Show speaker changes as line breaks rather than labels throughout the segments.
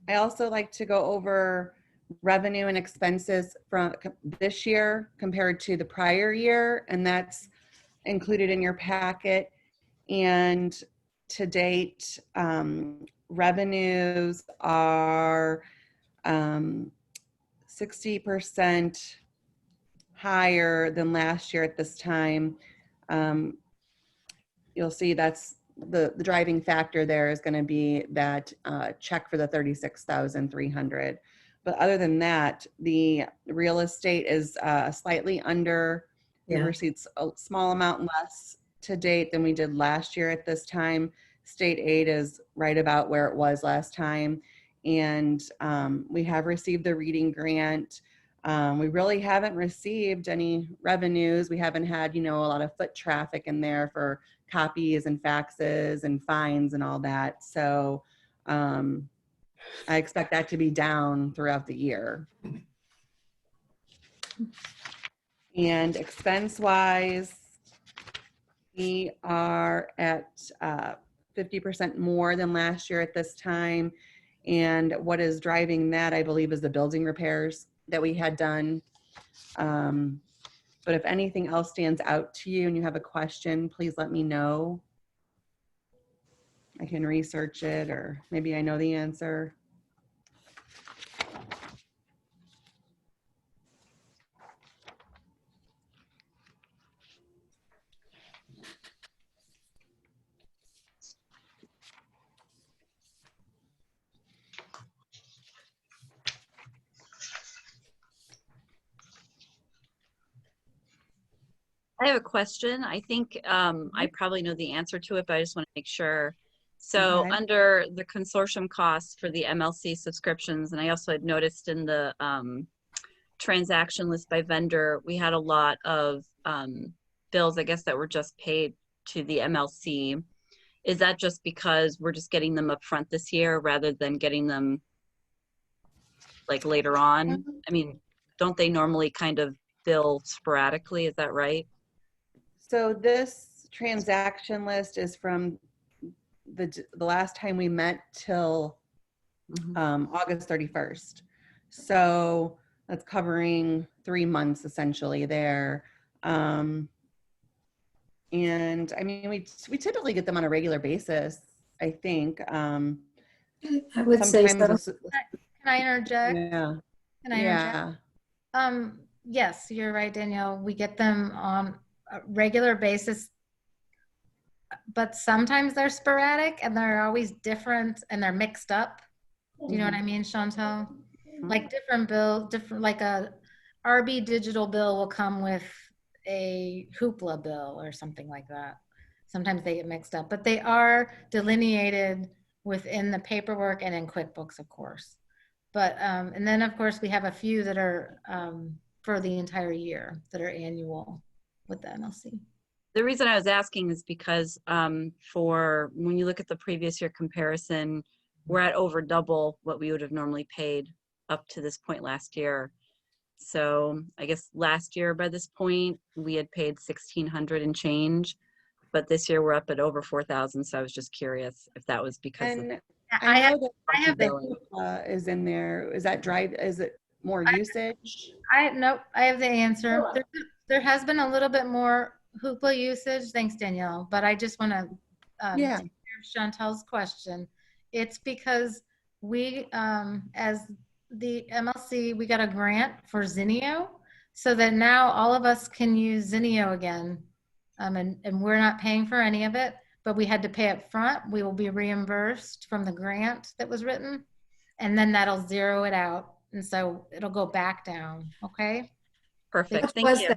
I also like to go over revenue and expenses from this year compared to the prior year, and that's included in your packet. And to date, revenues are 60% higher than last year at this time. You'll see that's the driving factor there is going to be that check for the 36,300. But other than that, the real estate is slightly under. We received a small amount less to date than we did last year at this time. State aid is right about where it was last time. And we have received the reading grant. We really haven't received any revenues. We haven't had, a lot of foot traffic in there for copies and faxes and fines and all that. So I expect that to be down throughout the year. And expense-wise, we are at 50% more than last year at this time. And what is driving that, I believe, is the building repairs that we had done. But if anything else stands out to you and you have a question, please let me know. I can research it, or maybe I know the answer.
I have a question. I think I probably know the answer to it, but I just want to make sure. So under the consortium costs for the MLC subscriptions, and I also had noticed in the transaction list by vendor, we had a lot of bills, I guess, that were just paid to the MLC. Is that just because we're just getting them up front this year rather than getting them like later on? I mean, don't they normally kind of bill sporadically? Is that right?
So this transaction list is from the last time we met till August 31st. So that's covering 3 months essentially there. And I mean, we typically get them on a regular basis, I think.
I would say so.
Can I interject?
Yeah.
Can I interject? Yes, you're right, Danielle. We get them on a regular basis, but sometimes they're sporadic and they're always different and they're mixed up. Do you know what I mean, Chantel? Like different like a RB digital bill will come with a Hoopla bill or something like that. Sometimes they get mixed up, but they are delineated within the paperwork and in QuickBooks, of course. But, and then of course we have a few that are for the entire year that are annual with the MLC.
The reason I was asking is because for when you look at the previous year comparison, we're at over double what we would have normally paid up to this point last year. So I guess last year by this point we had paid $1,600 and change, but this year we're up at over 4,000. So I was just curious if that was because
I have the is in there. Is that drive? Is it more usage?
Nope. I have the answer. There has been a little bit more Hoopla usage. Thanks, Danielle. But I just want to answer Chantel's question. It's because we, as the MLC, we got a grant for Zinio, so that now all of us can use Zinio again, and we're not paying for any of it. But we had to pay up front. We will be reimbursed from the grant that was written, and then that'll zero it out. And so it'll go back down. Okay.
Perfect. Thank you.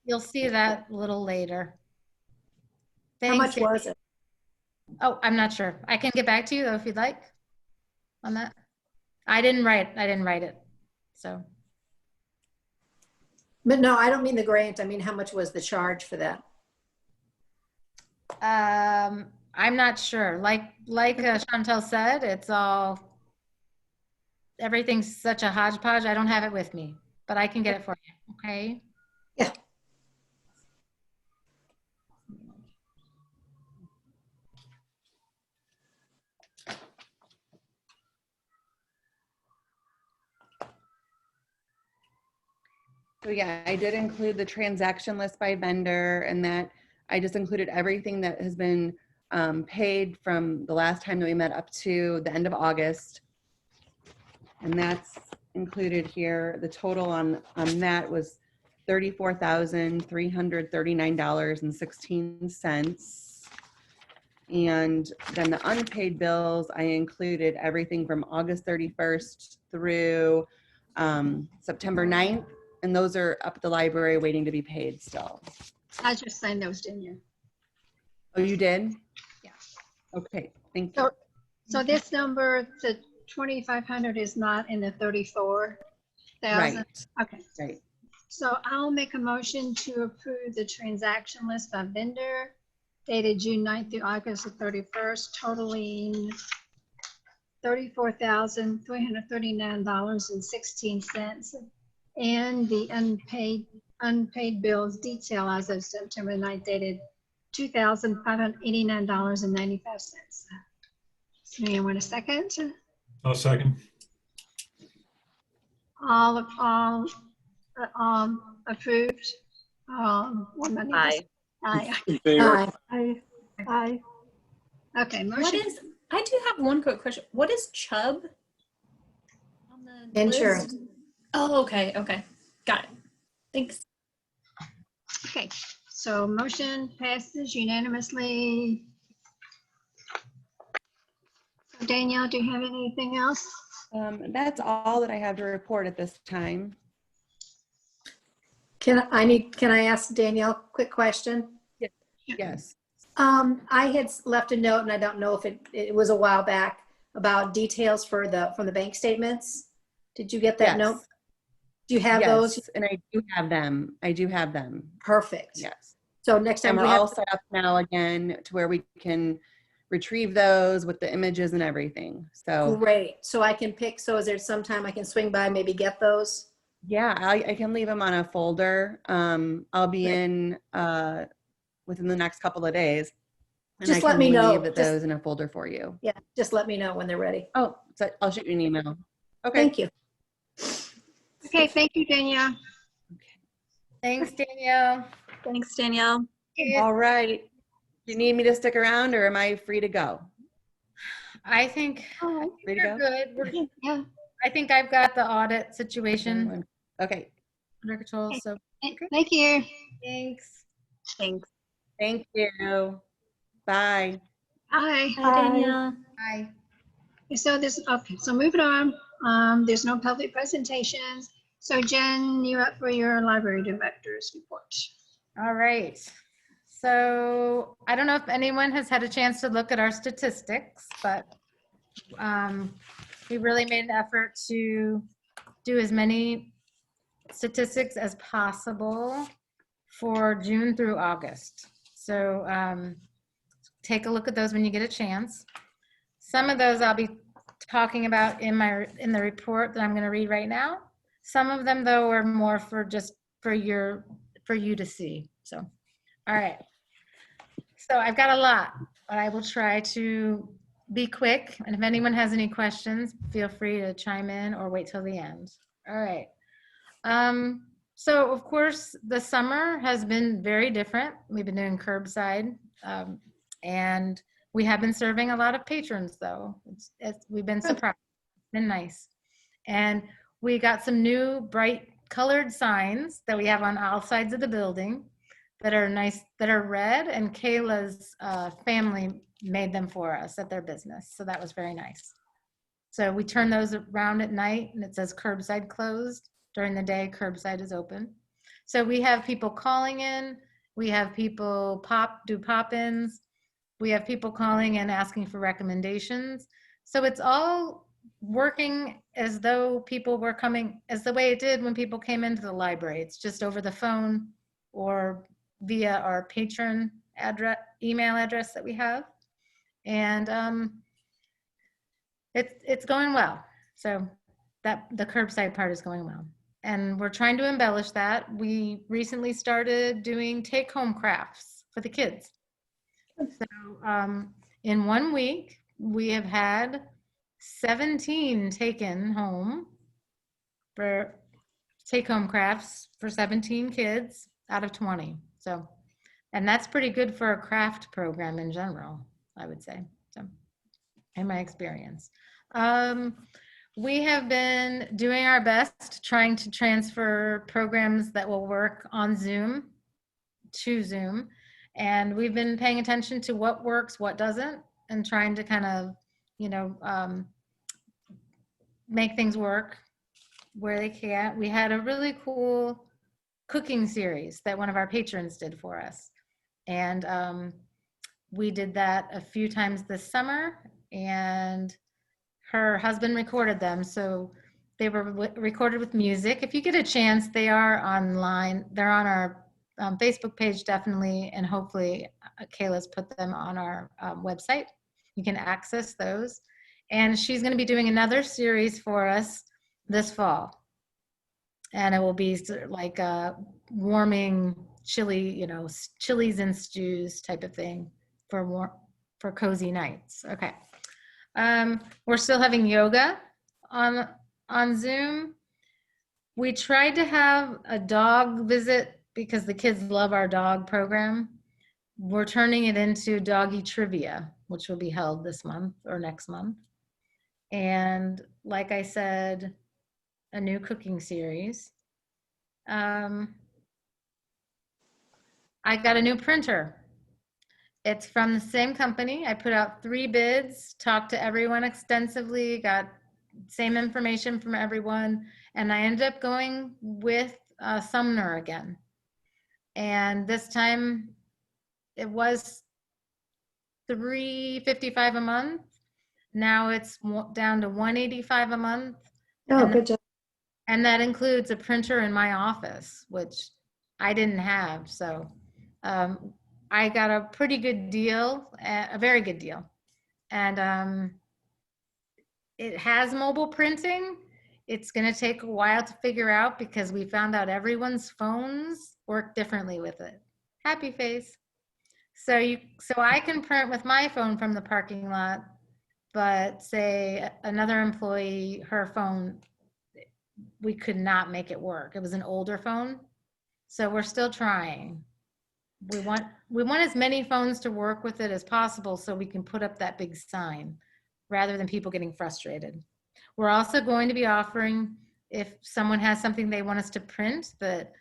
You'll see that a little later.
Thanks. How much was it?
Oh, I'm not sure. I can get back to you though, if you'd like on that. I didn't write it. So.
But no, I don't mean the grant. I mean, how much was the charge for that?
I'm not sure. Like Chantel said, it's everything's such a hodgepodge. I don't have it with me, but I can get it for you. Okay.
Yeah.
So yeah, I did include the transaction list by vendor, and that I just included everything that has been paid from the last time that we met up to the end of August. And that's included here. The total on that was $34,339.16. And then the unpaid bills, I included everything from August 31st through September 9th. And those are up at the library waiting to be paid still.
I just signed those, didn't you?
Oh, you did?
Yeah.
Okay, thank you.
So this number, the 2,500 is not in the 34,000?
Right,
Okay.
right.
So I'll make a motion to approve the transaction list by vendor dated June 9th through August the 31st, totaling $34,339.16, and the unpaid bills detail as of September 9th dated $2,589.95. So you want a second?
I'll second.
All approved? One minute.
Aye.
Aye.
In favor.
Aye.
Aye. Okay,
What
motion.
is, I do have one quick question. What is Chubb? On the
Insurance.
list? Oh, okay, okay. Got it. Thanks.
Okay, so motion passes unanimously. So Danielle, do you have anything else?
That's all that I have to report at this time.
Can I ask Danielle a quick question?
Yes.
I had left a note, and I don't know if it was a while back, about details from the bank statements. Did you get that note?
Yes.
Do you have
Yes,
those?
and I do have them. I do have them.
Perfect.
Yes.
So next time
And we're
we have,
all set up now again to where we can retrieve those with the images and everything. So
great. So I can pick, so is there some time I can swing by, maybe get those?
yeah, I can leave them on a folder. I'll be
Great.
in within the next couple of days. And
Just
I
let
can
me know.
leave
Just-
those in a folder for you.
Yeah, just let me know when they're ready.
Oh, so I'll shoot you an email. Okay.
Thank you.
Okay, thank you, Danielle.
Thanks, Danielle.
Thanks, Danielle.
All right. Do you need me to stick around or am I free to go?
I think
Oh,
Free to
we're
go?
good.
yeah.
I think I've got the audit situation
Okay.
under control, so
Thank you.
thanks.
Thanks.
Thank you. Bye.
Bye.
Bye, Danielle.
Bye.
So so moving on. There's no public presentations. So Jen, you're up for your library director's report.
All right. So I don't know if anyone has had a chance to look at our statistics, but we really made an effort to do as many statistics as possible for June through August. So take a look at those when you get a chance. Some of those I'll be talking about in the report that I'm going to read right now. Some of them, though, are more for just for you to see. So, all right. So I've got a lot, but I will try to be quick. And if anyone has any questions, feel free to chime in or wait till the end. All right. So of course, the summer has been very different. We've been doing curbside, and we have been serving a lot of patrons, though. We've been surprised. It's been nice. And we got some new bright colored signs that we have on all sides of the building that are nice, that are red, and Kayla's family made them for us at their business. So that was very nice. So we turn those around at night and it says curbside closed. During the day, curbside is open. So we have people calling in. We have people do pop-ins. We have people calling and asking for recommendations. So it's all working as though people were coming, as the way it did when people came into the library. It's just over the phone or via our patron email address that we have. And it's going well. So that the curbside part is going well. And we're trying to embellish that. We recently started doing take-home crafts for the kids. So in 1 week, we have had 17 taken home. take-home crafts for 17 kids out of 20. So, and that's pretty good for a craft program in general, I would say, so, in my experience. We have been doing our best trying to transfer programs that will work on Zoom to Zoom. And we've been paying attention to what works, what doesn't, and trying to kind of, make things work where they can. We had a really cool cooking series that one of our patrons did for us. And we did that a few times this summer, and her husband recorded them. So they were recorded with music. If you get a chance, they are online. They're on our Facebook page, definitely. And hopefully Kayla's put them on our website. You can access those. And she's going to be doing another series for us this fall. And it will be sort of like a warming chili, chilies and stews type of thing for cozy nights. Okay. We're still having yoga on Zoom. We tried to have a dog visit because the kids love our dog program. We're turning it into doggy trivia, which will be held this month or next month. And like I said, a new cooking series. I got a new printer. It's from the same company. I put out 3 bids, talked to everyone extensively, got same information from everyone, and I ended up going with Sumner again. And this time it was $355 a month. Now it's down to $185 a month.
Oh, good job.
And that includes a printer in my office, which I didn't have. So I got a pretty good deal, a very good deal. And it has mobile printing. It's going to take a while to figure out because we found out everyone's phones work differently with it. Happy face. So I can print with my phone from the parking lot, but say another employee, her phone, we could not make it work. It was an older phone. So we're still trying. We want as many phones to work with it as possible so we can put up that big sign rather than people getting frustrated. We're also going to be offering, if someone has something they want us to print, that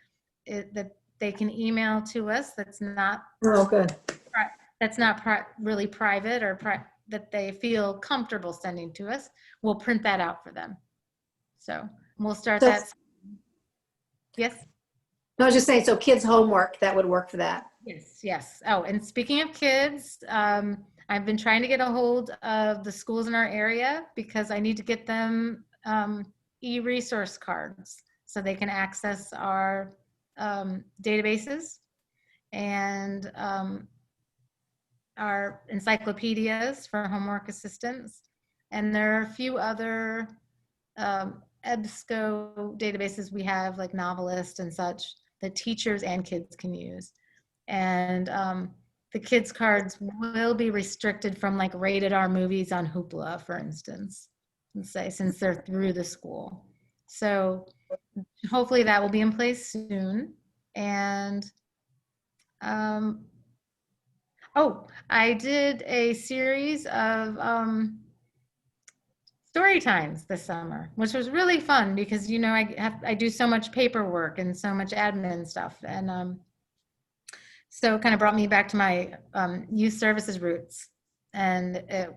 they can email to us that's not
Good.
really private or that they feel comfortable sending to us. We'll print that out for them. So we'll start that. Yes?
No, I was just saying, so kids' homework, that would work for that.
Yes. Oh, and speaking of kids, I've been trying to get a hold of the schools in our area because I need to get them e-resource cards so they can access our databases and our encyclopedias for homework assistance. And there are a few other EBSCO databases we have, like Novelist and such, that teachers and kids can use. And the kids' cards will be restricted from like rated R movies on Hoopla, for instance, since they're through the school. So hopefully that will be in place soon. And I did a series of story times this summer, which was really fun because, I do so much paperwork and so much admin stuff. And so it kind of brought me back to my youth services roots. And it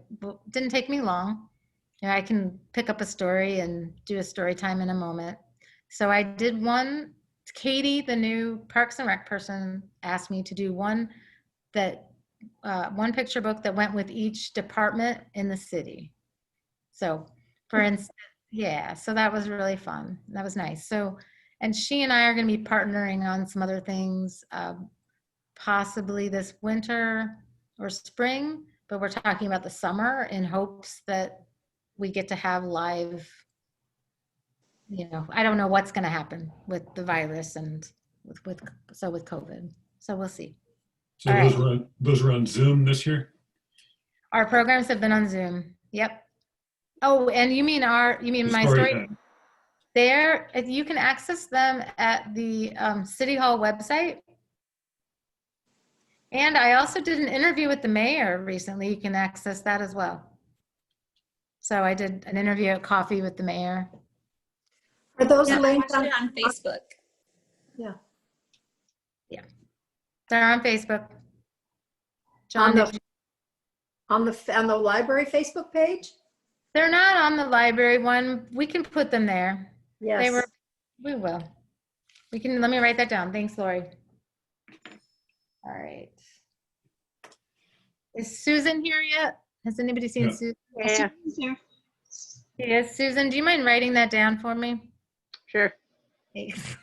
didn't take me long. I can pick up a story and do a story time in a moment. So I did one. Katie, the new Parks and Rec person, asked me to do one picture book that went with each department in the city. So for instance, so that was really fun. That was nice. So, and she and I are going to be partnering on some other things, possibly this winter or spring, but we're talking about the summer in hopes that we get to have live, I don't know what's going to happen with the virus and with COVID. So we'll see.
So those were on Zoom this year?
Our programs have been on Zoom. Yep. Oh, and you mean my story? There, you can access them at the City Hall website. And I also did an interview with the mayor recently. You can access that as well. So I did an interview at Coffee with the mayor.
Are those
Yeah, I
links
watched
on?
it on Facebook.
Yeah.
They're on Facebook.
On
John,
the, on the library Facebook page?
they're not on the library one. We can put them there.
Yes.
They were, we will. We can, let me write that down. Thanks, Lori. All right. Is Susan here yet? Has anybody seen
Yeah.
Susan?
Yeah.
Yes, Susan, do you mind writing that down for me?
Sure.
Thanks.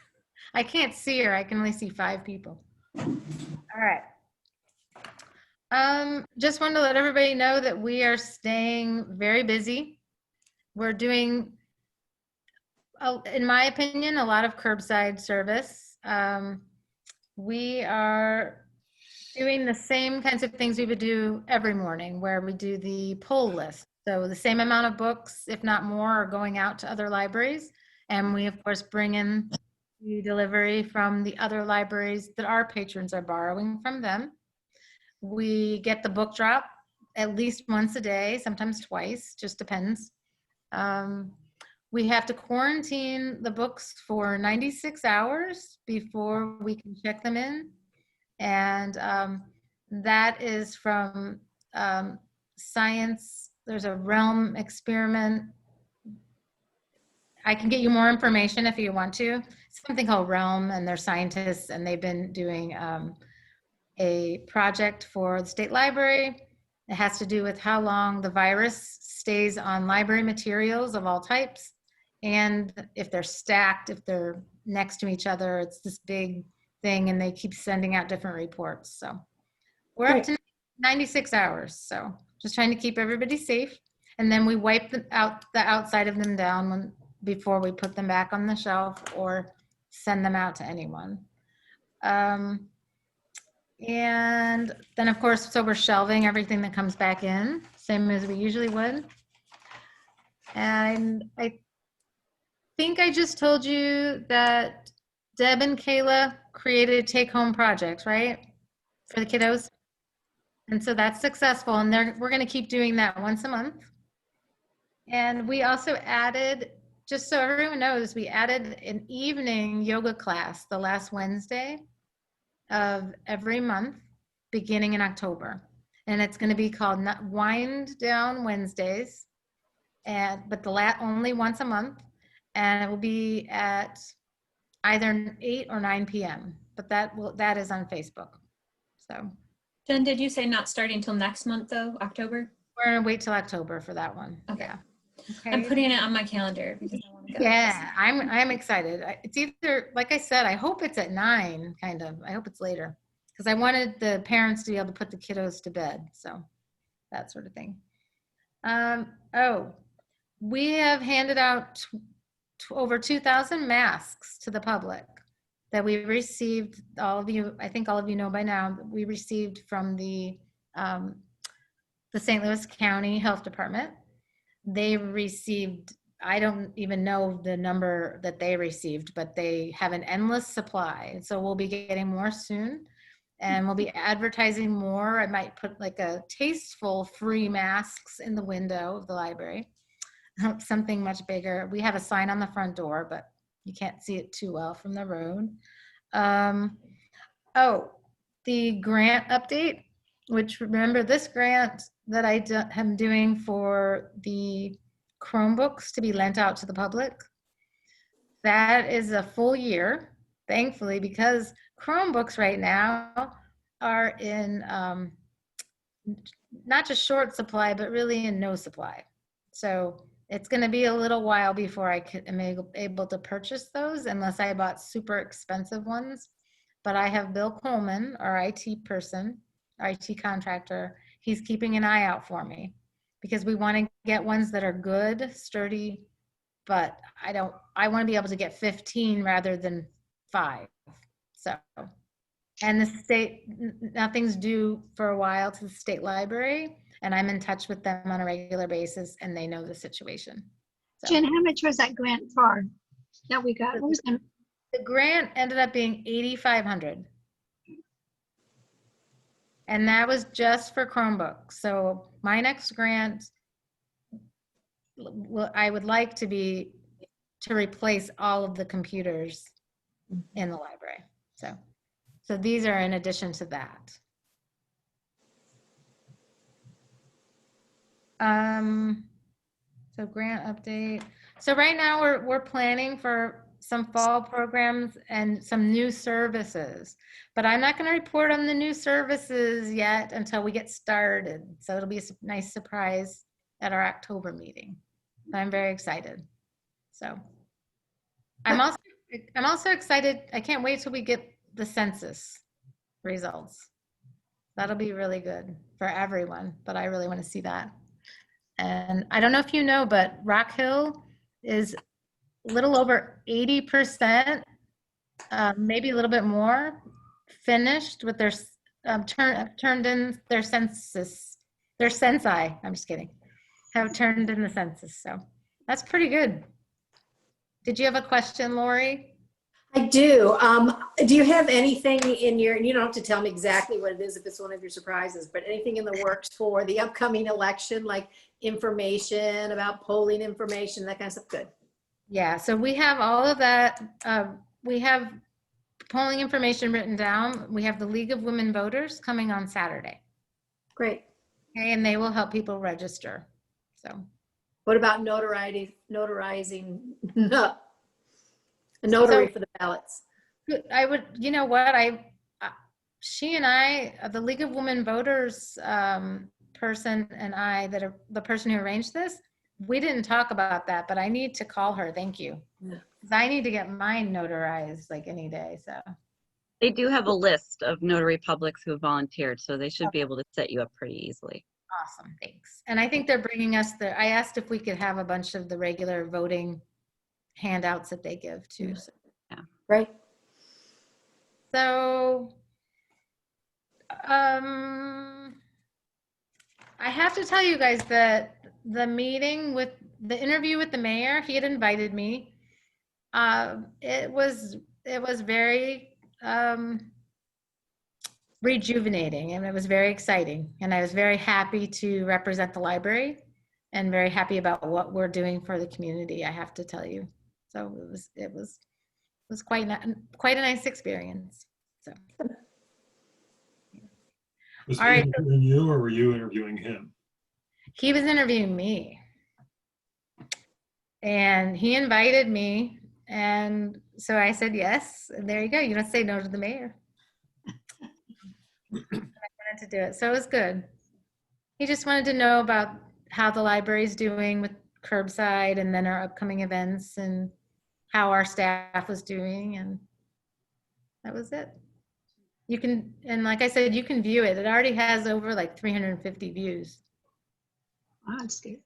I can't see her. I can only see 5 people. All right. Just wanted to let everybody know that we are staying very busy. We're doing, in my opinion, a lot of curbside service. We are doing the same kinds of things we would do every morning, where we do the pull list. So the same amount of books, if not more, are going out to other libraries. And we, of course, bring in the delivery from the other libraries that our patrons are borrowing from them. We get the book drop at least once a day, sometimes twice, just depends. We have to quarantine the books for 96 hours before we can check them in. And that is from science. There's a Realm experiment. I can get you more information if you want to. Something called Realm, and they're scientists, and they've been doing a project for the state library. It has to do with how long the virus stays on library materials of all types. And if they're stacked, if they're next to each other, it's this big thing, and they keep sending out different reports. So we're up to 96 hours. So just trying to keep everybody safe. And then we wipe the outside of them down before we put them back on the shelf or send them out to anyone. And then, of course, so we're shelving everything that comes back in, same as we usually would. And I think I just told you that Deb and Kayla created take-home projects, right? For the kiddos. And so that's successful, and we're going to keep doing that once a month. And we also added, just so everyone knows, we added an evening yoga class the last Wednesday of every month, beginning in October. And it's going to be called Wind Down Wednesdays, but only once a month. And it will be at either 8 or 9 p.m. But that is on Facebook. So
Jen, did you say not starting until next month though, October?
we're going to wait till October for that one.
Okay.
Yeah.
I'm
Okay.
putting it on my calendar because I want to go.
Yeah, I'm excited. It's either, like I said, I hope it's at 9, kind of. I hope it's later, because I wanted the parents to be able to put the kiddos to bed. So that sort of thing. We have handed out over 2,000 masks to the public that we received. All of you, I think all of you know by now, that we received from the St. Louis County Health Department. They received, I don't even know the number that they received, but they have an endless supply. So we'll be getting more soon, and we'll be advertising more. I might put like a tasteful free masks in the window of the library, something much bigger. We have a sign on the front door, but you can't see it too well from the road. The grant update, which, remember, this grant that I am doing for the Chromebooks to be lent out to the public, that is a full year, thankfully, because Chromebooks right now are in not just short supply, but really in no supply. So it's going to be a little while before I am able to purchase those, unless I bought super expensive ones. But I have Bill Coleman, our IT person, our IT contractor. He's keeping an eye out for me, because we want to get ones that are good, sturdy, but I want to be able to get 15 rather than 5. So, and the state, nothing's due for a while to the state library, and I'm in touch with them on a regular basis, and they know the situation. So,
Jen, how much was that grant for? That we got, what was the,
The grant ended up being 8,500. And that was just for Chromebooks. So my next grant, I would like to be to replace all of the computers in the library. So these are in addition to that. So grant update. So right now we're planning for some fall programs and some new services, but I'm not going to report on the new services yet until we get started. So it'll be a nice surprise at our October meeting. I'm very excited. So I'm also excited. I can't wait till we get the census results. That'll be really good for everyone, but I really want to see that. And I don't know if you know, but Rock Hill is a little over 80%, maybe a little bit more, finished with their turned in their census, their censi. I'm just kidding. Have turned in the census, so that's pretty good. Did you have a question, Lori?
I do. Do you have anything in your, and you don't have to tell me exactly what it is if it's one of your surprises, but anything in the works for the upcoming election, like information about polling information, that kind of stuff? Good.
Yeah, so we have all of that. We have polling information written down. We have the League of Women Voters coming on Saturday.
Great.
Okay, and they will help people register. So
What about notarizing a notary for the ballots?
I would, you know what, she and I, the League of Women Voters person and I, that are the person who arranged this, we didn't talk about that, but I need to call her. Thank you.
Yeah.
'Cause I need to get mine notarized like any day. So
They do have a list of notary publics who volunteered, so they should be able to set you up pretty easily.
awesome. Thanks. And I think they're bringing us I asked if we could have a bunch of the regular voting handouts that they give too. So,
Right.
so I have to tell you guys that the interview with the mayor, he had invited me. It was very rejuvenating, and it was very exciting. And I was very happy to represent the library and very happy about what we're doing for the community, I have to tell you. So it was quite a nice experience. So.
Was
All
he
right.
interviewing you or were you interviewing him?
He was interviewing me, and he invited me, and so I said yes, and there you go. You don't say no to the mayor. I wanted to do it, so it was good. He just wanted to know about how the library's doing with curbside, and then our upcoming events, and how our staff was doing, and that was it. You can, and like I said, you can view it. It already has over like 350 views.
oh, that's good.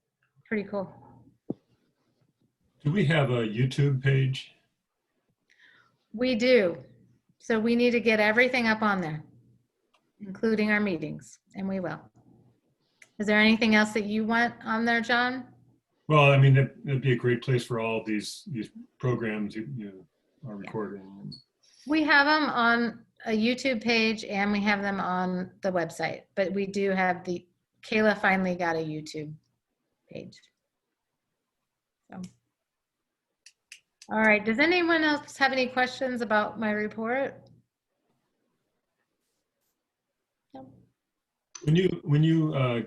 Pretty cool.
Do we have a YouTube page?
We do. So we need to get everything up on there, including our meetings, and we will. Is there anything else that you want on there, John?
Well, I mean, it'd be a great place for all of these programs you are recording.
We have them on a YouTube page and we have them on the website, but we do have Kayla finally got a YouTube page. So. All right, does anyone else have any questions about my report? No.
When you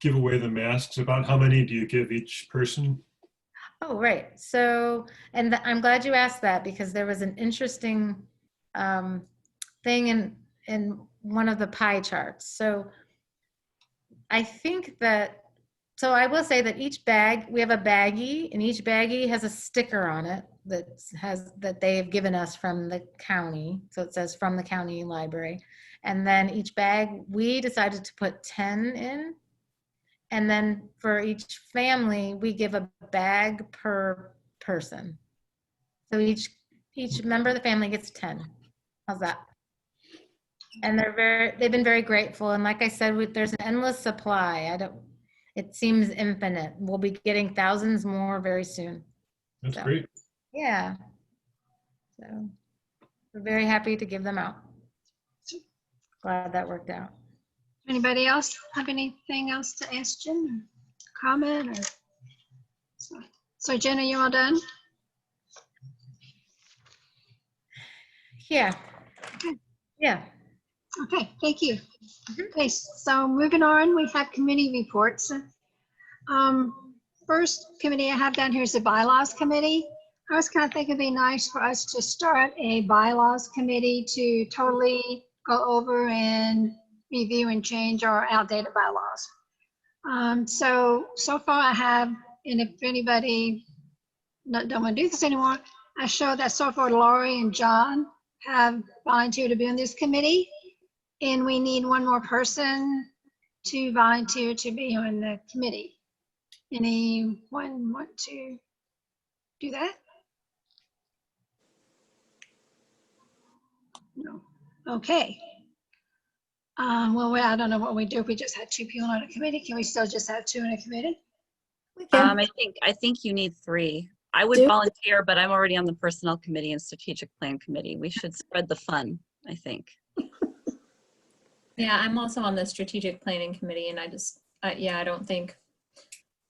give away the masks, about how many do you give each person?
Oh, right. So, and I'm glad you asked that, because there was an interesting thing in one of the pie charts. So I think that, so I will say that each bag, we have a baggie, and each baggie has a sticker on it that they've given us from the county. So it says from the county library. And then each bag, we decided to put 10 in. And then for each family, we give a bag per person. So each member of the family gets 10. How's that? And they've been very grateful. And like I said, there's an endless supply. It seems infinite. We'll be getting thousands more very soon.
That's
So.
great.
Yeah. So we're very happy to give them out. Glad that worked out.
Anybody else have anything else to ask Jen or comment or? So Jen, are you all done?
Yeah.
Okay.
Yeah.
Okay, thank you. Okay, so moving on, we have committee reports. First committee I have down here is the bylaws committee. I was kind of thinking it'd be nice for us to start a bylaws committee to totally go over and review and change our outdated bylaws. So far I have, and if anybody don't want to do this anymore, I show that so far Laurie and John have volunteered to be on this committee. And we need one more person to volunteer to be on the committee. Anyone want to do that? No. Okay. Well, I don't know what we do if we just had 2 people on a committee. Can we still just have 2 in a committee?
We can.
I think you need 3. I would
Do-
volunteer, but I'm already on the personnel committee and strategic plan committee. We should spread the fun, I think.
Yeah, I'm also on the strategic planning committee, and I don't think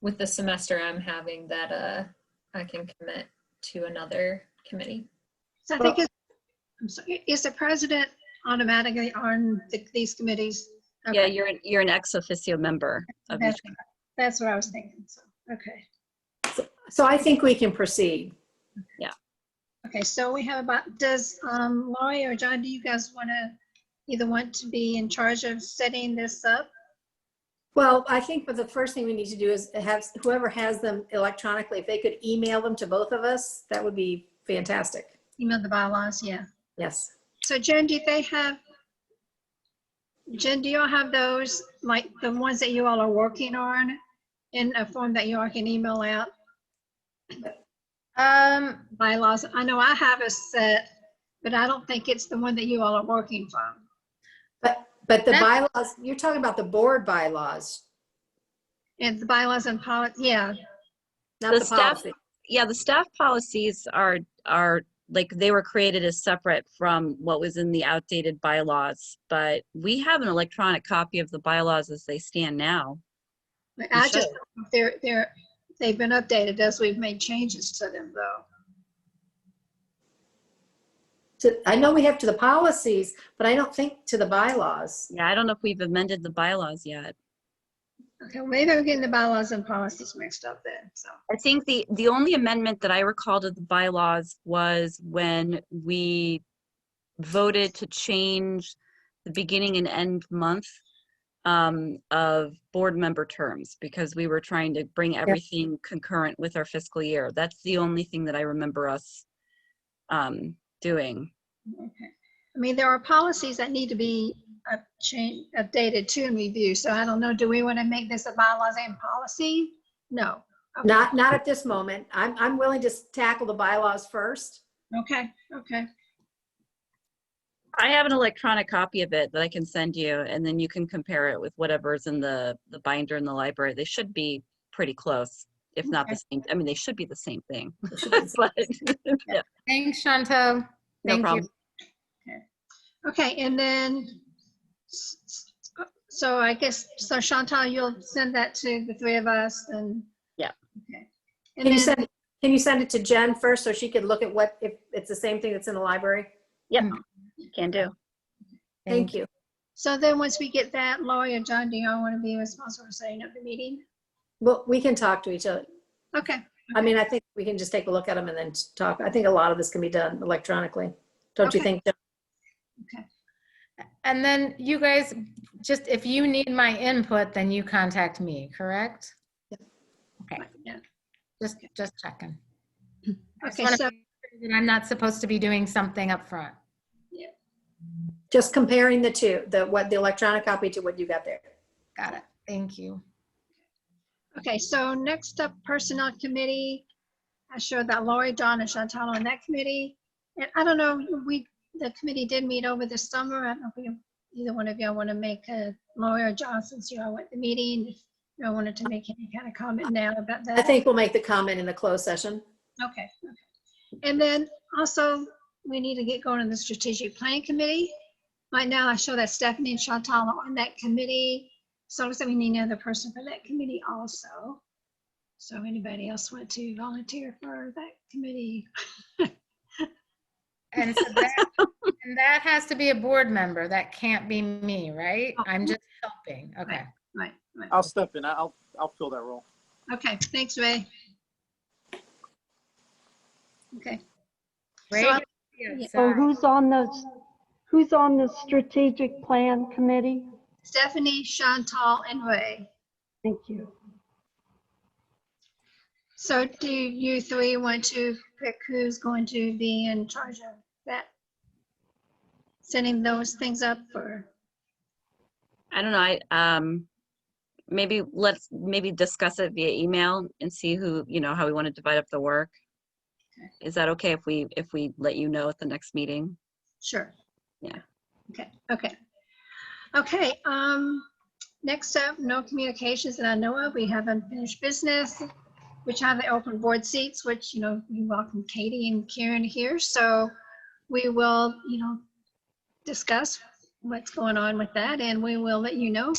with the semester I'm having that I can commit to another committee.
So I think I'm sorry, is the president automatically on these committees?
Yeah,
Okay,
you're an ex officio member of each.
that's what I was thinking. So, okay.
So I think we can proceed.
Okay, so we have does Laurie or John, do you guys want to be in charge of setting this up?
Well, I think but the first thing we need to do is have whoever has them electronically, if they could email them to both of us, that would be fantastic.
Email the bylaws, yeah.
Yes.
So Jen, do y'all have those, like the ones that you all are working on in a form that you all can email out? Bylaws, I know I have a set, but I don't think it's the one that you all are working from.
But the bylaws, you're talking about the board bylaws,
And the bylaws and policy, yeah.
not the
staff,
policy.
yeah, the staff policies are like they were created as separate from what was in the outdated bylaws, but we have an electronic copy of the bylaws as they stand now.
I just, they've been updated as we've made changes to them though.
I know we have to the policies, but I don't think to the bylaws.
Yeah, I don't know if we've amended the bylaws yet.
Okay, well, maybe I'm getting the bylaws and policies mixed up then, so.
I think the only amendment that I recall to the bylaws was when we voted to change the beginning and end month of board member terms because we were trying to bring everything concurrent with our fiscal year. That's the only thing that I remember us doing.
Okay. I mean, there are policies that need to be updated too and reviewed. So I don't know, do we want to make this a bylaws and policy? No. Okay.
Not at this moment. I'm willing to tackle the bylaws first.
Okay, okay.
I have an electronic copy of it that I can send you, and then you can compare it with whatever's in the binder in the library. They should be pretty close, if not the same. I mean, they should be the same thing. But, yeah,
Thanks, Chantal.
no
Thank
problem.
you.
Okay, and then, so I guess, so Chantal, you'll send that to the 3 of us and.
Yeah.
Okay. And then,
Can you send it to Jen first so she could look at if it's the same thing that's in the library?
Yep, can do.
Thank you.
so then once we get that, Laurie and John, do y'all want to be responsible for setting up the meeting?
Well, we can talk to each other.
Okay.
I mean, I think we can just take a look at them and then talk. I think a lot of this can be done electronically. Don't you
Okay.
think? Jen?
Okay.
And then you guys, just if you need my input, then you contact me, correct? Okay,
Yeah.
just checking. I just
Okay,
wanna
so,
make sure that I'm not supposed to be doing something up front.
Just comparing the two, the electronic copy to what you got there.
Got it. Thank you.
okay, so next up, Personnel Committee. I showed that Laurie, John, and Chantal on that committee. And I don't know, the committee did meet over the summer. I don't know if either one of y'all want to make Laurie or John, since you all went to the meeting, if you all wanted to make any kind of comment now about that.
I think we'll make the comment in the closed session.
Okay. And then also, we need to get going on the strategic planning committee. Right now, I show that Stephanie and Chantal are on that committee. So it looks like we need another person for that committee also. So anybody else want to volunteer for that committee?
And so that has to be a board member. That can't be me, right? I'm just helping. Okay.
Right.
I'll step in. I'll fill that role.
Okay, thanks, Ray. Okay.
Ray,
So-
yeah,
So
sorry.
who's on the strategic plan committee?
Stephanie, Chantal, and Ray.
Thank you.
So do you three want to pick who's going to be in charge of that? Setting those things up for,
I don't know. Maybe let's discuss it via email and see who, how we want to divide up the work. Is that okay if we let you know at the next meeting?
sure.
Yeah.
Okay, next up, no communications that I know of. We have unfinished business, which have the open board seats, which, we welcome Katie and Karen here. So we will, discuss what's going on with that, and we will let you know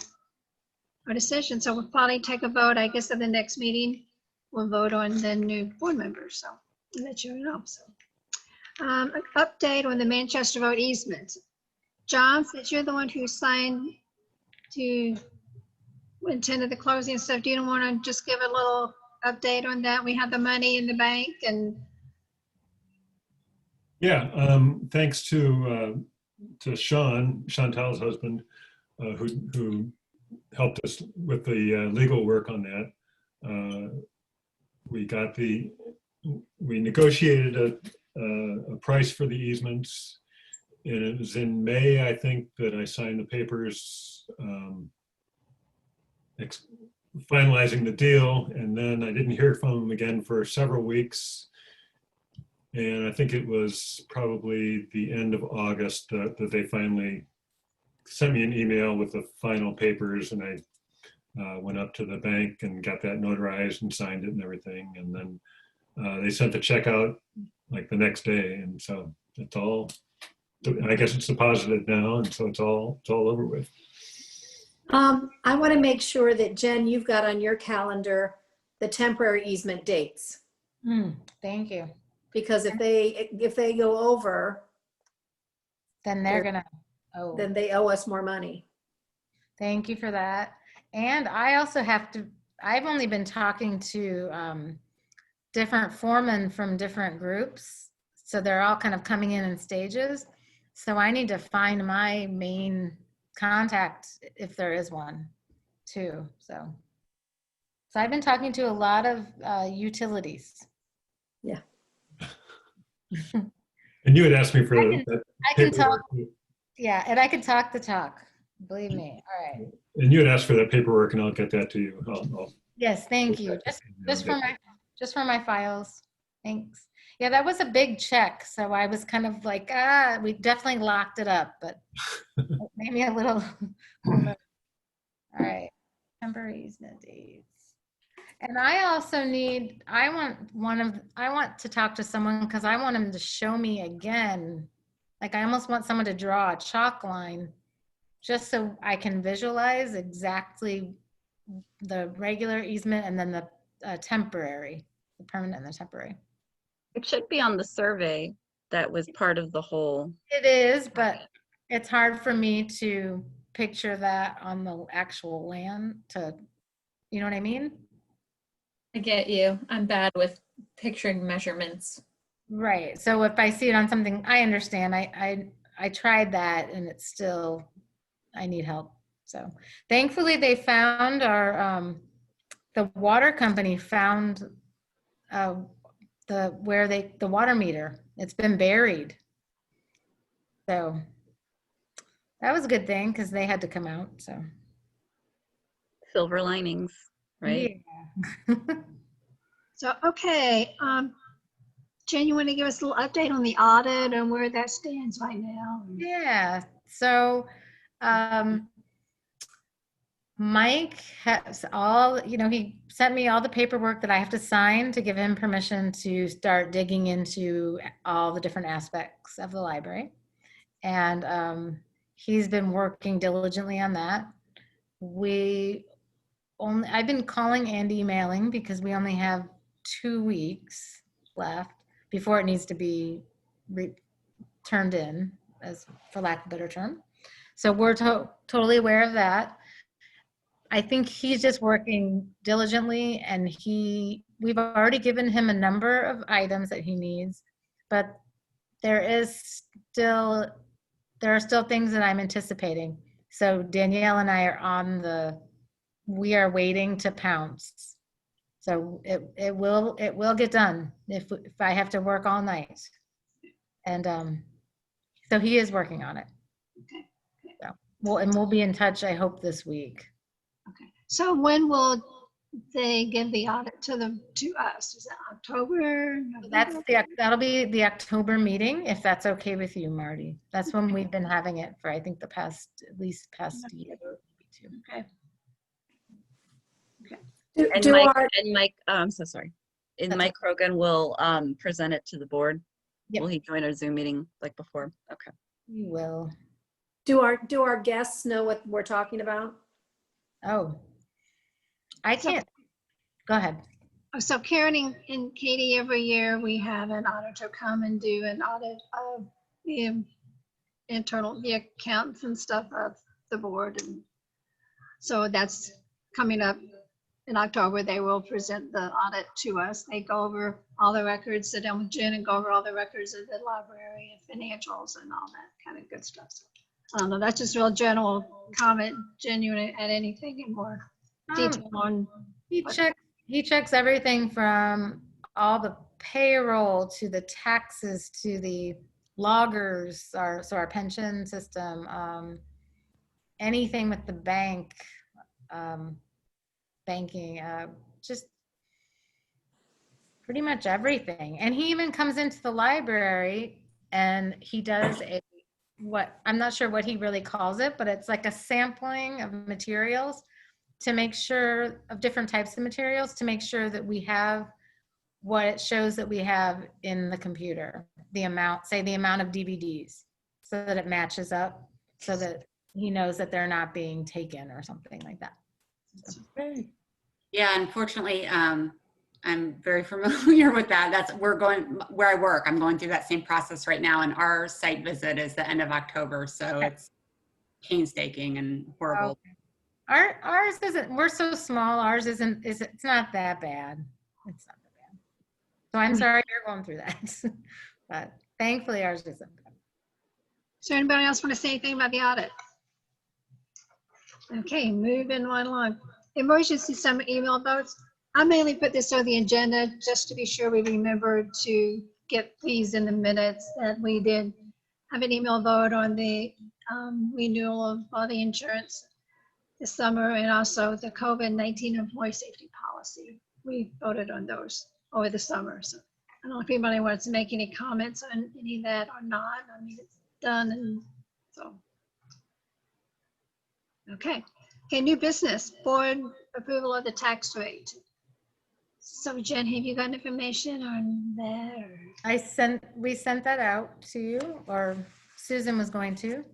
our decision. So we'll probably take a vote, I guess, at the next meeting. We'll vote on the new board members, so we'll let you know. So, an update on the Manchester Road easement. John, since you're the one who signed to attend the closing and stuff, do you want to just give a little update on that? We have the money in the bank and.
Yeah, thanks to Chantal's husband, who helped us with the legal work on that. We negotiated a price for the easements, and it was in May, I think, that I signed the papers finalizing the deal, and then I didn't hear from him again for several weeks. And I think it was probably the end of August that they finally sent me an email with the final papers, and I went up to the bank and got that notarized and signed it and everything. And then they sent the check out like the next day, and so it's all. I guess it's deposited now, and so it's all over with.
I want to make sure that Jen, you've got on your calendar the temporary easement dates,
Thank you.
because if they go over,
Then they're gonna,
then they owe us more money.
thank you for that. And I also I've only been talking to different foremen from different groups. So they're all kind of coming in stages. So I need to find my main contact if there is one too. So I've been talking to a lot of utilities.
Yeah.
And you had asked me for
I
that
can talk.
paperwork.
Yeah, and I can talk the talk. Believe me. All right.
And you had asked for that paperwork, and I'll get that to you. I'll
Yes, thank you. Just for my files. Thanks. Yeah, that was a big check. So I was kind of like, we definitely locked it up, but it made me a little. All right. Temporary easement dates. And I also I want to talk to someone because I want them to show me again. Like I almost want someone to draw a chalk line just so I can visualize exactly the regular easement and then the temporary, the permanent and the temporary.
It should be on the survey that was part of the whole.
It is, but it's hard for me to picture that on the actual land you know what I mean?
I get you. I'm bad with picturing measurements.
Right. So if I see it on something, I understand. I tried that and it's still, I need help. So thankfully they found the water company found the water meter. It's been buried. So that was a good thing because they had to come out. So
Silver linings, right?
Yeah.
So, okay, Jen, you want to give us a little update on the audit and where that stands right now?
Yeah. So Mike has all, he sent me all the paperwork that I have to sign to give him permission to start digging into all the different aspects of the library. And he's been working diligently on that. I've been calling and emailing because we only have 2 weeks left before it needs to be turned in, as for lack of a better term. So we're totally aware of that. I think he's just working diligently, and we've already given him a number of items that he needs, but there are still things that I'm anticipating. So Danielle and I are we are waiting to pounce. So it will get done if I have to work all night. And so he is working on it.
Okay.
So we'll be in touch, I hope, this week.
Okay. So when will they give the audit to us? Is that October? November?
That'll be the October meeting, if that's okay with you, Marty. That's when we've been having it for, I think, at least past year.
Okay.
Mike, I'm so sorry. And
That's
Mike Krogan will present it to the board.
Yep.
Will he join our Zoom meeting like before? Okay.
You will.
Do our guests know what we're talking about?
Oh, I can't. Go ahead.
So Karen and Katie, every year we have an auditor come and do an audit of the the accounts and stuff of the board. And so that's coming up in October. They will present the audit to us. They go over all the records, sit down with Jen and go over all the records of the library and financials and all that kind of good stuff. So, I don't know, that's just real general comment. Jen, you want to add anything in more detail on?
He checks everything from all the payroll to the taxes to the loggers, our pension system, anything with the bank, banking, just pretty much everything. And he even comes into the library and he does I'm not sure what he really calls it, but it's like a sampling of materials to make sure of different types of materials to make sure that we have what it shows that we have in the computer, the amount of DVDs, so that it matches up, so that he knows that they're not being taken or something like that.
Yeah, unfortunately, I'm very familiar with that. Where I work, I'm going through that same process right now, and our site visit is the end of October, so it's painstaking and horrible.
Okay. Ours isn't, we're so small, ours it's not that bad. It's not that bad. So I'm sorry you're going through that, but thankfully ours isn't bad.
So anybody else want to say anything about the audit? Okay, moving right along. Emergency summer email votes. I mainly put this on the agenda just to be sure we remember to get these in the minutes that we did have an email vote on the renewal of all the insurance this summer, and also the COVID-19 employee safety policy. We voted on those over the summer. So I don't know if anybody wants to make any comments on any of that or not. I mean, it's done, and so. Okay, new business, board approval of the tax rate. So Jen, have you got information on that? Or?
We sent that out to you, or Susan was going to.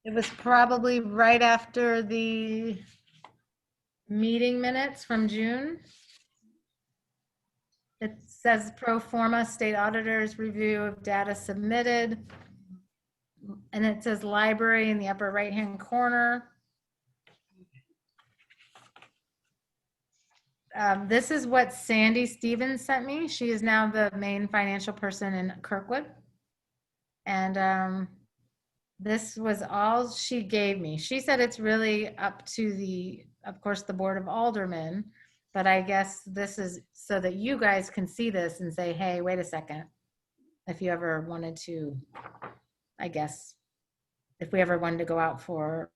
It was probably right after the meeting minutes from June. It says pro forma state auditors review of data submitted. And it says library in the upper right-hand corner. This is what Sandy Stevens sent me. She is now the main financial person in Kirkwood. And this was all she gave me. She said it's really up to of course, the Board of Aldermen, but I guess this is so that you guys can see this and say, hey, wait a second. If you ever wanted to, I guess, if we ever wanted to go out for,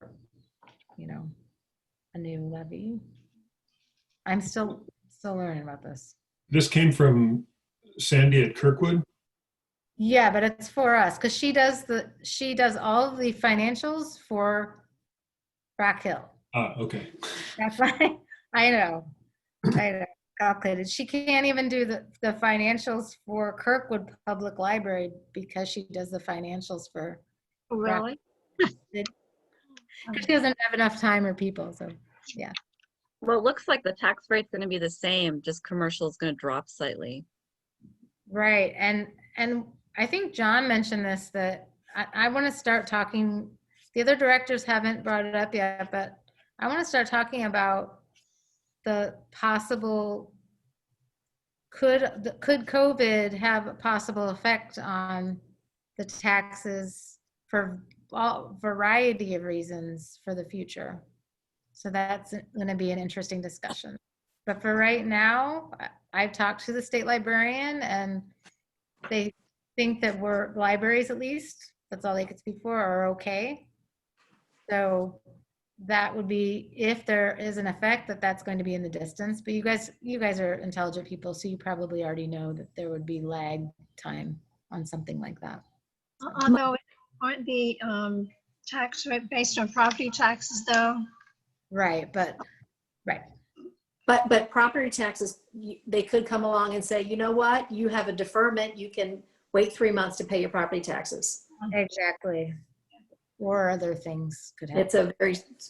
a new levy. I'm still learning about this.
This came from Sandy at Kirkwood?
Yeah, but it's for us because she does all of the financials for Rock Hill.
Okay.
That's why I know. Calculated. She can't even do the financials for Kirkwood Public Library because she does the financials for,
Really?
because she doesn't have enough time or people. So yeah.
Well, it looks like the tax rate's going to be the same, just commercial is going to drop slightly.
Right. And I think John mentioned this, that I want to start talking, the other directors haven't brought it up yet, but I want to start talking about the possible, could COVID have a possible effect on the taxes for all variety of reasons for the future? So that's going to be an interesting discussion. But for right now, I've talked to the state librarian and they think that libraries, at least, that's all they could speak for, are okay. So that would be, if there is an effect, that's going to be in the distance. But you guys are intelligent people, so you probably already know that there would be lag time on something like that.
Although, aren't the tax rate based on property taxes though?
Right, but right.
But property taxes, they could come along and say, you know what, you have a deferment, you can wait 3 months to pay your property taxes.
Exactly. Or other things could happen.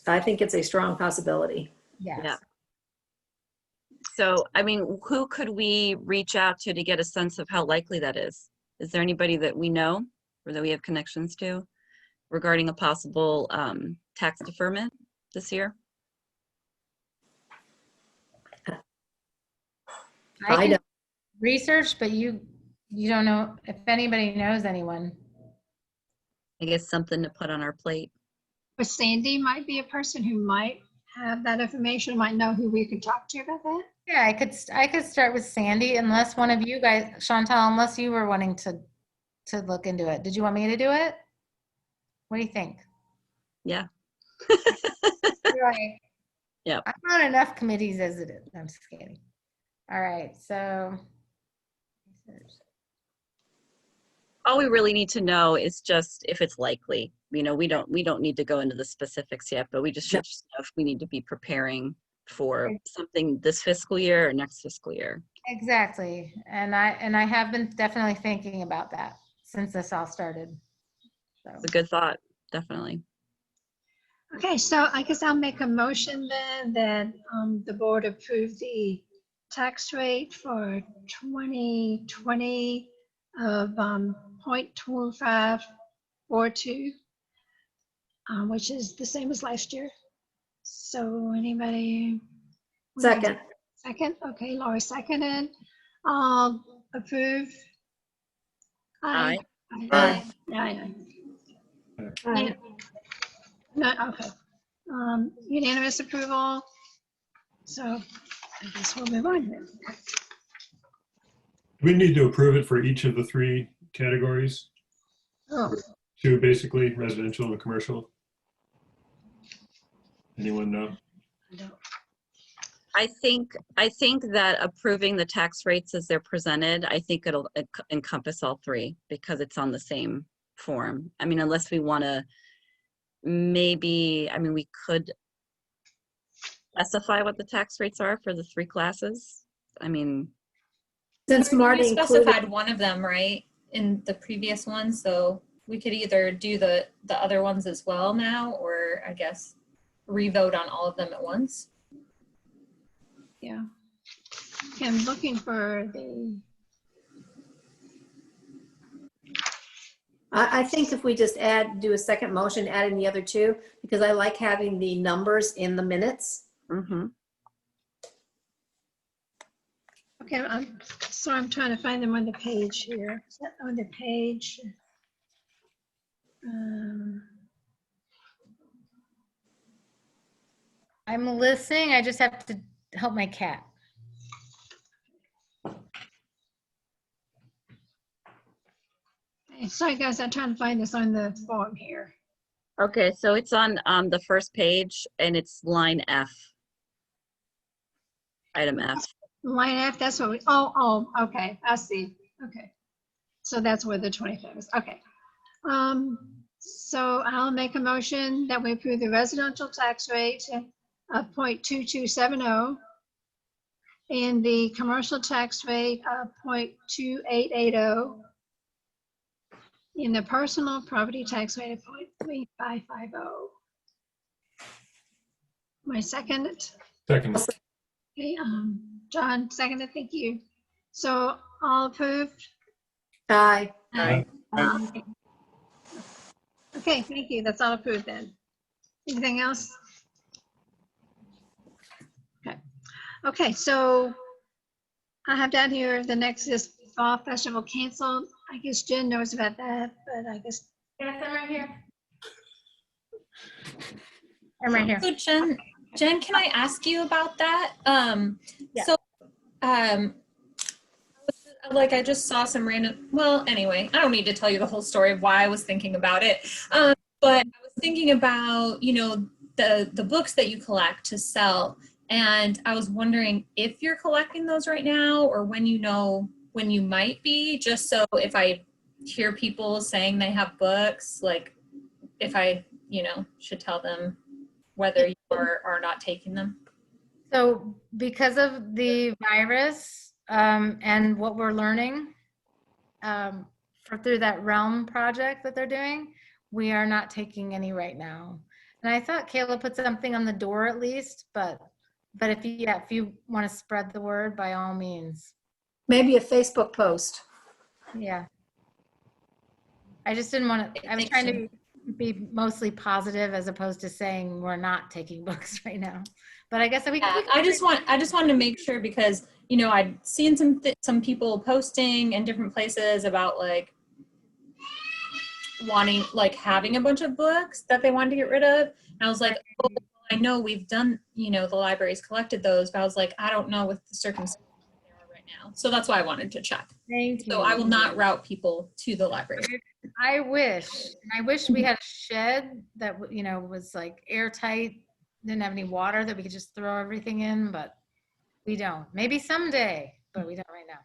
I think it's a strong possibility.
Yes.
Yeah. So, I mean, who could we reach out to get a sense of how likely that is? Is there anybody that we know or that we have connections to regarding a possible tax deferment this year?
I
can
don't.
research, but you don't know if anybody knows anyone.
I guess something to put on our plate.
But Sandy might be a person who might have that information, might know who we could talk to about that.
Yeah, I could start with Sandy, unless one of you guys, Chantal, unless you were wanting to look into it. Did you want me to do it? What do you think?
Yeah.
Right.
Yeah.
I'm on enough committees as it is. I'm just kidding. All right, so.
All we really need to know is just if it's likely. You know, we don't need to go into the specifics yet, but we just should know if we need to be preparing for something this fiscal year or next fiscal year.
Exactly, and I have been definitely thinking about that since this all started. So.
It's a good thought, definitely.
Okay, so I guess I'll make a motion then that the board approve the tax rate for 2020 of 0.2542, which is the same as last year. So anybody?
Second.
Second, okay, Laura seconded. Approve?
Aye.
Aye. Aye. No, okay. Unanimous approval. So I guess we'll move on then.
We need to approve it for each of the 3 categories.
Oh,
2 basically, residential and commercial. Anyone know?
I think that approving the tax rates as they're presented, I think it'll encompass all 3 because it's on the same form. I mean, unless we want to maybe, I mean, we could specify what the tax rates are for the 3 classes. I mean,
Since Marty
We specified
included,
one of them, right, in the previous one, so we could either do the other ones as well now, or I guess revote on all of them at once.
yeah. I'm looking for the,
I think if we just do a second motion, add in the other 2, because I like having the numbers in the minutes.
mm-hmm.
okay, I'm trying to find them on the page here. Is that on the page?
I'm listening. I just have to help my cat.
Sorry guys, I'm trying to find this on the form here.
Okay, so it's on the first page and it's line F. Item F.
Line F, that's what we, okay, I see, okay. So that's where the 25th is. Okay. So I'll make a motion that we approve the residential tax rate of 0.2270 and the commercial tax rate of 0.2880 and the personal property tax rate of 0.3550. My second.
Second.
Okay, John, seconded, thank you. So all approved?
Aye.
Aye.
Okay. Okay, thank you. That's all approved then. Anything else? Okay. Okay, so I have down here the next is Fall Festival canceled. I guess Jen knows about that, but I guess.
Yes, I'm right here. I'm right here.
So Jen, can I ask you about that?
Yeah.
So, like I just saw some random, well, anyway, I don't need to tell you the whole story of why I was thinking about it. But I was thinking about, you know, the books that you collect to sell. And I was wondering if you're collecting those right now or when you know when you might be, just so if I hear people saying they have books, like if I, you know, should tell them whether you are not taking them.
So because of the virus and what we're learning through that Realm project that they're doing, we are not taking any right now. And I thought Kayla put something on the door at least, but if you want to spread the word, by all means.
Maybe a Facebook post.
Yeah. I just didn't want to, I was trying to be mostly positive as opposed to saying we're not taking books right now. But I guess we
I just wanted to make sure because, you know, I'd seen some people posting in different places about like wanting, like having a bunch of books that they wanted to get rid of. And I was like, oh, I know we've done, you know, the library's collected those, but I was like, I don't know what the circumstances they are right now. So that's why I wanted to check.
Thank you.
So I will not route people to the library.
I wish we had a shed that, you know, was like airtight, didn't have any water that we could just throw everything in, but we don't. Maybe someday, but we don't right now.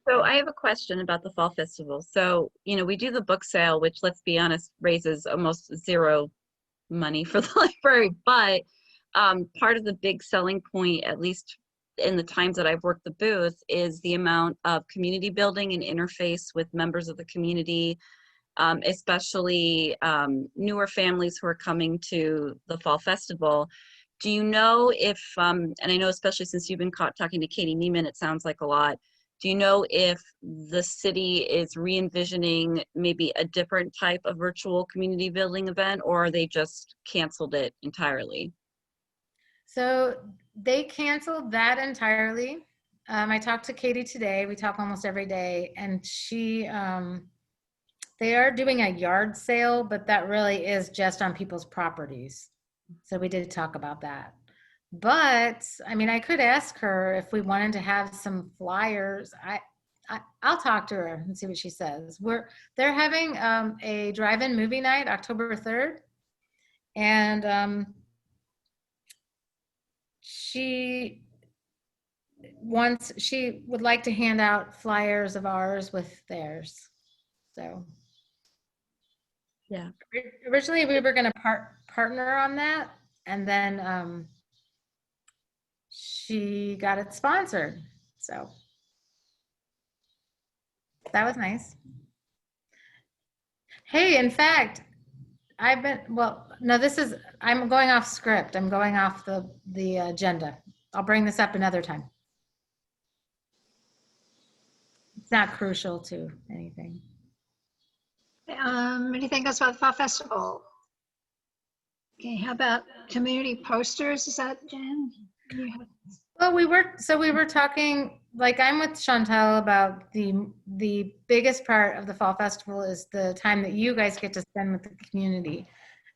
So I have a question about the Fall Festival. So, you know, we do the book sale, which, let's be honest, raises almost zero money for the library. But part of the big selling point, at least in the times that I've worked the booth, is the amount of community building and interface with members of the community, especially newer families who are coming to the Fall Festival. Do you know if, and I know especially since you've been talking to Katie Neiman, it sounds like a lot, do you know if the city is re-envisioning maybe a different type of virtual community building event, or are they just canceled it entirely?
So they canceled that entirely. I talked to Katie today. We talk almost every day, and they are doing a yard sale, but that really is just on people's properties. So we did talk about that. But I mean, I could ask her if we wanted to have some flyers. I'll talk to her and see what she says. They're having a drive-in movie night October 3rd, and she would like to hand out flyers of ours with theirs. So
yeah,
originally we were going to partner on that, and then she got it sponsored. So that was nice. Hey, in fact, I'm going off script. I'm going off the agenda. I'll bring this up another time. It's not crucial to anything.
Anything else about the Fall Festival? Okay, how about community posters? Is that Jen?
Well, we were talking, like, I'm with Chantel about the biggest part of the Fall Festival is the time that you guys get to spend with the community.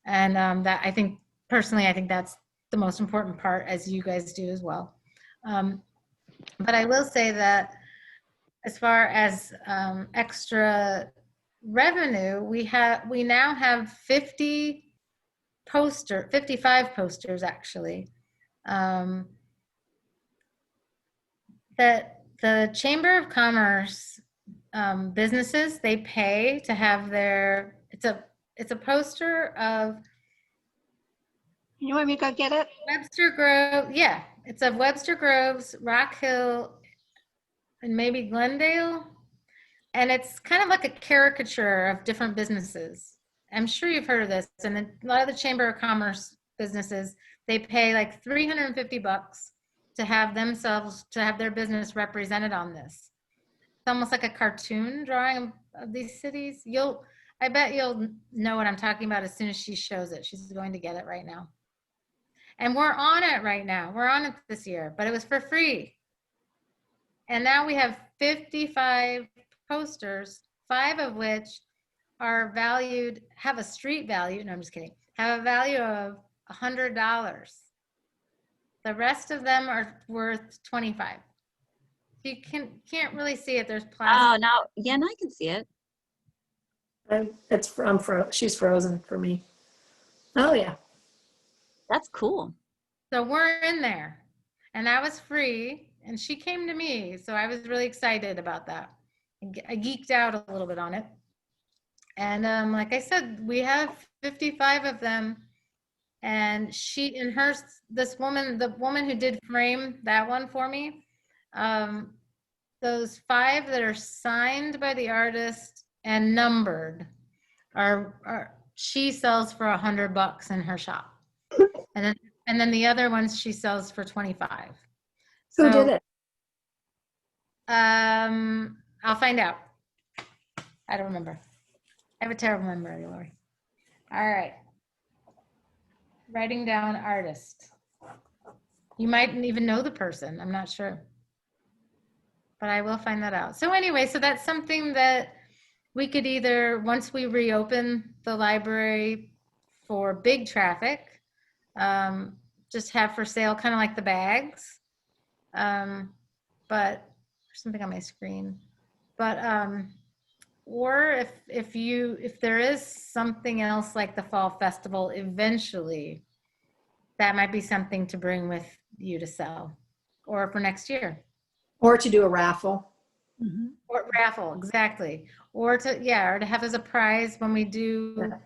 And that I think that's the most important part, as you guys do as well. But I will say that as far as extra revenue, we now have 55 posters actually. That the Chamber of Commerce businesses, they pay to have their, it's a poster of
You want me to go get it?
Webster Grove. Yeah, it's of Webster Groves, Rock Hill, and maybe Glendale. And it's kind of like a caricature of different businesses. I'm sure you've heard of this. And a lot of the Chamber of Commerce businesses, they pay like $350 to have themselves, to have their business represented on this. It's almost like a cartoon drawing of these cities. I bet you'll know what I'm talking about as soon as she shows it. She's going to get it right now. And we're on it right now. We're on it this year, but it was for free. And now we have 55 posters, 5 of which are valued, have a street value, no, I'm just kidding, have a value of $100. The rest of them are worth 25. You can't really see it. There's
Oh,
plastic.
now, yeah, now I can see it.
She's frozen for me. Oh, yeah.
That's cool.
So we're in there. And that was free. And she came to me. So I was really excited about that. I geeked out a little bit on it. And like I said, we have 55 of them. And this woman, the woman who did frame that one for me, those 5 that are signed by the artist and numbered she sells for $100 in her shop. And then the other ones she sells for 25.
Who did it?
I'll find out. I don't remember. I have a terrible memory, Lori. All right. Writing down artist. You might even know the person. I'm not sure. But I will find that out. So anyway, so that's something that we could either, once we reopen the library for big traffic, just have for sale, kind of like the bags. But there's something on my screen. But or if there is something else like the fall festival eventually, that might be something to bring with you to sell, or for next year.
Or to do a raffle.
Or raffle, exactly. Or to have as a prize when we do.
Yeah.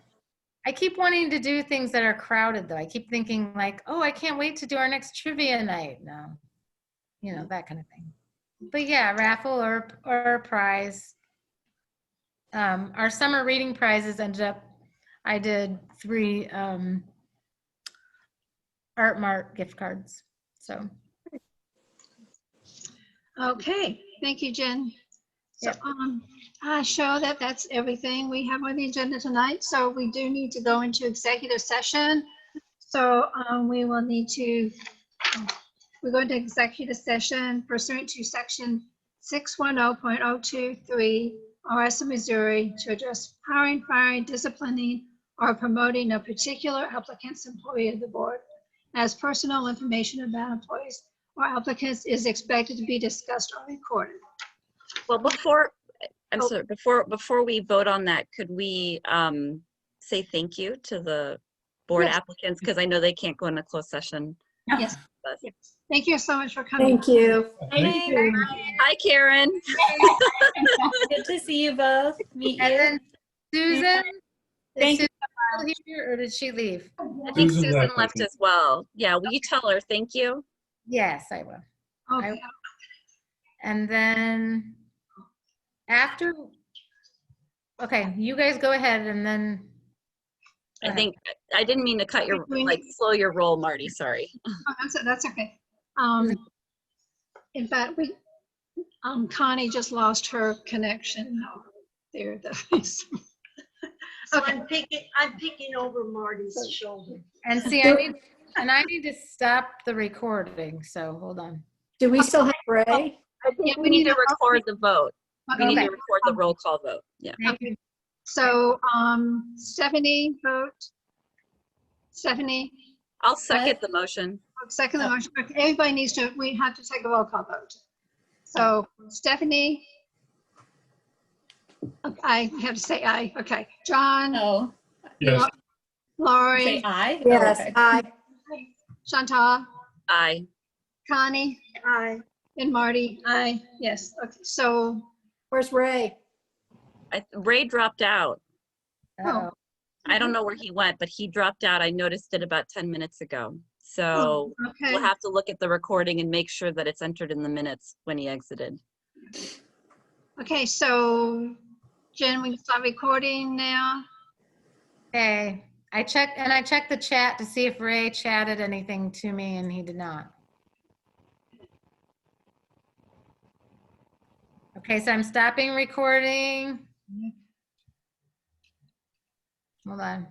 I keep wanting to do things that are crowded though. I keep thinking like, oh, I can't wait to do our next trivia night. No, that kind of thing. But yeah, raffle or a prize. Our summer reading prizes ended up, I did 3 Art Mart gift cards. So.
Okay, thank you, Jen. So,
Yep.
I show that that's everything we have on the agenda tonight. So we do need to go into executive session. So we will need to, we're going to executive session pursuant to section 610.023 RS Missouri to address hiring, firing, disciplining, or promoting a particular applicant's employee of the board, as personal information about employees or applicants is expected to be discussed or recorded.
Well, before we vote on that, could we say thank you to the board
Yes.
applicants? Because I know they can't go into closed session.
Yes. Yes. Thank you so much for coming.
Thank you.
Hi, Karen.
Good to see you both. Meet
And
you.
then Susan,
Thank
is Susan still here or did she leave?
I think
Susan
Susan
left, I
left
think.
as well. Yeah, will you tell her thank you?
Yes, I will.
Okay.
And then after, okay, you guys go ahead and then.
I think, I didn't mean to cut your, slow your roll, Marty, sorry.
Oh, that's okay. In fact, Connie just lost her connection. There,
So I'm picking over Marty's shoulder.
And see, I need to stop the recording, so hold on.
Do we still have Ray?
Yeah, we need to record the vote. We need
Okay.
to record the roll call vote. Yeah.
Thank you.
So, Stephanie, vote. Stephanie,
I'll second the motion.
second the motion. Okay, everybody needs to, we have to take a roll call vote. So Stephanie, I have to say aye. Okay. John,
Oh,
Yes.
say
Lori,
aye? Oh,
Yes,
okay.
aye.
Chantal,
Aye.
Connie,
Aye.
and Marty. Aye. Yes. Okay. So
Where's Ray?
Ray dropped out.
Oh,
I don't know where he went, but he dropped out. I noticed it about 10 minutes ago. So
Okay.
we'll have to look at the recording and make sure that it's entered in the minutes when he exited.
Okay, so Jen, we can start recording now.
okay. I checked the chat to see if Ray chatted anything to me, and he did not. Okay, so I'm stopping recording. Hold on.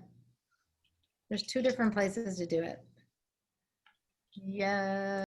There's two different places to do it. Yeah.